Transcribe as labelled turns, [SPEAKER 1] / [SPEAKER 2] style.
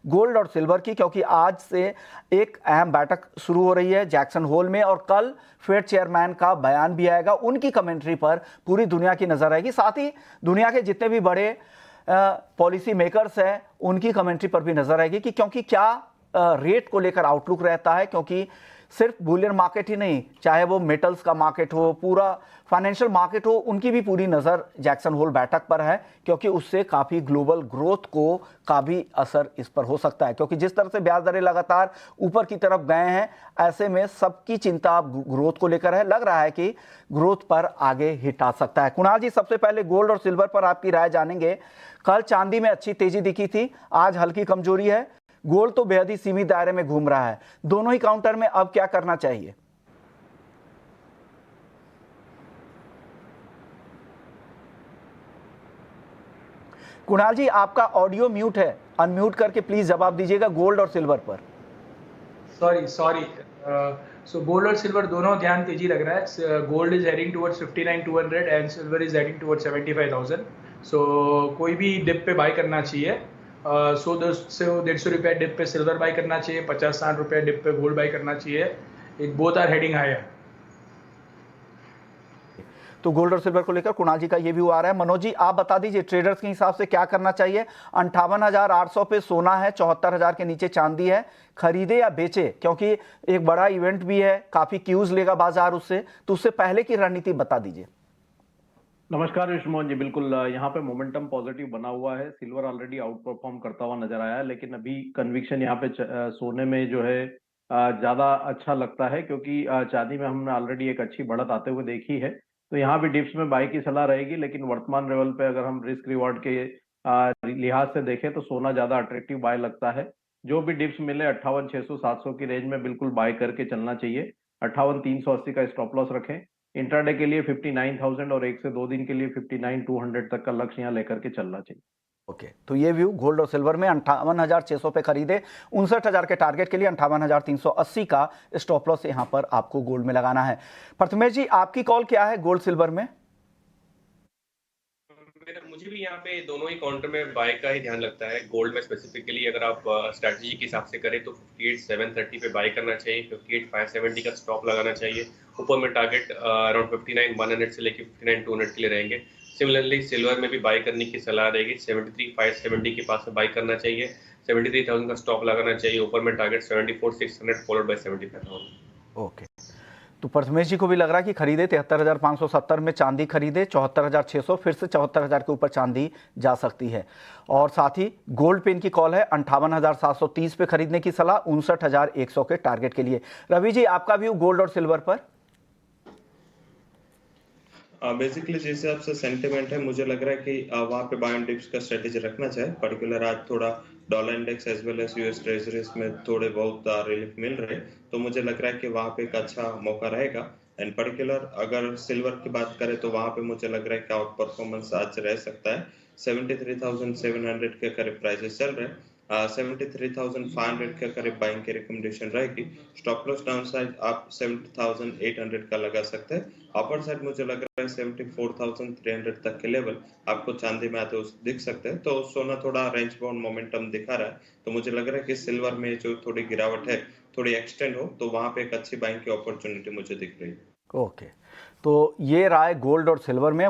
[SPEAKER 1] Gold और silver की, क्योंकि आज से एक अहम बैठक शुरू हो रही है जैक्सन होल में और कल फेड चेयरमैन का बयान भी आएगा। उनकी कमेंट्री पर पूरी दुनिया की नजर आएगी, साथ ही दुनिया के जितने भी बड़े पॉलिसी मेकर्स हैं उनकी कमेंट्री पर भी नजर आएगी कि क्योंकि क्या रेट को लेकर आउटलुक रहता है, क्योंकि सिर्फ बुलियन मार्केट ही नहीं, चाहे वो मेटल्स का मार्केट हो, पूरा फाइनेंशियल मार्केट हो, उनकी भी पूरी नज़र जैक्सन होल बैठक पर है, क्योंकि उससे काफ़ी ग्लोबल ग्रोथ को का भी असर इस पर हो सकता है। क्योंकि जिस तरह से ब्याज दरें लगातार ऊपर की तरफ गए हैं, ऐसे में सबकी चिंता अब ग्रोथ को लेकर है। लग रहा है कि ग्रोथ पर आगे हिट आ सकता है। कुणाल जी, सबसे पहले गोल्ड और सिल्वर पर आपकी राय जानेंगे। कल चांदी में अच्छी तेजी दिखी थी, आज हल्की कमजोरी है, गोल्ड तो बेहद ही सीमित दायरे में घूम रहा है। दोनों ही काउंटर में अब क्या करना चाहिए? कुणाल जी, आपका ऑडियो म्यूट है, अनम्यूट करके प्लीज जवाब दीजिएगा गोल्ड और सिल्वर पर।
[SPEAKER 2] सॉरी सो गोल्ड और सिल्वर दोनों ध्यान तेजी लग रहा है। Gold is heading towards 59,200 and silver is heading towards 75,000। सो कोई भी डिप पे बाय करना चाहिए। 100-150 रुपया डिप पे सिल्वर बाय करना चाहिए, 50-60 रुपया डिप पे गोल्ड बाय करना चाहिए। It both are heading higher.
[SPEAKER 1] तो गोल्ड और सिल्वर को लेकर कुणाल जी का ये व्यू आ रहा है। मनोज जी, आप बता दीजिए ट्रेडर्स के हिसाब से क्या करना चाहिए? 58,800 पे सोना है, 74,000 के नीचे चांदी है, खरीदे या बेचे? क्योंकि एक बड़ा इवेंट भी है, काफी क्यूज लेगा बाजार उससे, तो उससे पहले की रणनीति बता दीजिए।
[SPEAKER 3] नमस्कार विश्वमोहन जी, बिल्कुल यहाँ पे मोमेंटम पॉजिटिव बना हुआ है। सिल्वर ऑलरेडी आउट परफॉर्म करता हुआ नजर आया है, लेकिन अभी कन्विक्शन यहाँ पे सोने में जो है ज्यादा अच्छा लगता है, क्योंकि चांदी में हमने ऑलरेडी एक अच्छी बढ़त आते हुए देखी है। तो यहाँ भी डिप्स में बाई की सलाह रहेगी, लेकिन वर्तमान लेवल पे अगर हम रिस्क रिवॉर्ड के लिहाज से देखें तो सोना ज्यादा अट्रैक्टिव बाय लगता है। जो भी डिप्स मिले 58,600-700 की रेंज में बिल्कुल बाय करके चलना चाहिए। 58,380 का स्टॉप लॉस रखें। इंट्राडे के लिए 59,000 और 1 से 2 दिन के लिए 59,200 तक का लक्ष्य यहाँ लेकर के चलना चाहिए।
[SPEAKER 1] ओके, तो ये व्यू गोल्ड और सिल्वर में 58,600 पे खरीदे, 59,000 के टारगेट के लिए 58,380 का स्टॉप लॉस यहां पर आपको गोल्ड में लगाना है। प्रथमेश जी, आपकी कॉल क्या है गोल्ड सिल्वर में?
[SPEAKER 4] मुझे भी यहाँ पे दोनों ही काउंटर में बाय का ही ध्यान लगता है। गोल्ड में स्पेसिफिकली अगर आप स्ट्रैटेजी के हिसाब से करें तो 58,730 पे बाय करना चाहिए, 58,570 का स्टॉप लगाना चाहिए। ऊपर में टारगेट अराउंड 59,100 से लेके 59,200 के लिए रहेंगे। सिमिलरली सिल्वर में भी बाय करने की सलाह रहेगी, 73,570 के पास में बाय करना चाहिए, 73,000 का स्टॉप लगाना चाहिए। ऊपर में टारगेट 74,600 फॉलोड बाय 75,000।
[SPEAKER 1] ओके, तो प्रथमेश जी को भी लग रहा है कि खरीदे 73,570 में चांदी खरीदे, 74,600, फिर से 74,000 के ऊपर चांदी जा सकती है। और साथ ही गोल्ड पे इनकी कॉल है 58,730 पे खरीदने की सलाह, 59,100 के टारगेट के लिए। रवि जी, आपका व्यू गोल्ड और सिल्वर पर?
[SPEAKER 5] बेसिकली जिस हिसाब से सेंटिमेंट है, मुझे लग रहा है कि वहाँ पे बाय एंड डिप्स का स्ट्रेटेजी रखना चाहिए। पर्टिकुलर आज थोड़ा dollar index as well as US treasuries में थोड़े बहुत रिलीफ मिल रहे, तो मुझे लग रहा है कि वहाँ पे एक अच्छा मौका रहेगा। एंड पर्टिकुलर अगर सिल्वर की बात करें तो वहाँ पे मुझे लग रहा है कि आउट परफॉर्मेंस आज रह सकता है। 73,700 के करीब प्राइसेस चल रहे हैं। 73,500 के करीब बाइंग की रिकमेंडेशन रहेगी। स्टॉप लॉस डाउन साइड आप 70,800 का लगा सकते हैं। अपर साइड मुझे लग रहा है 74,300 तक के लेवल आपको चांदी में आते दिख सकते हैं। तो सोना थोड़ा रेंज बाउंड मोमेंटम दिखा रहा है, तो मुझे लग रहा है कि सिल्वर में जो थोड़ी गिरावट है थोड़ी एक्सटेंड हो, तो वहां पे एक अच्छी बाइंग की अपॉर्चुनिटी मुझे दिख रही है।
[SPEAKER 1] ओके, तो ये राय गोल्ड और सिल्वर में।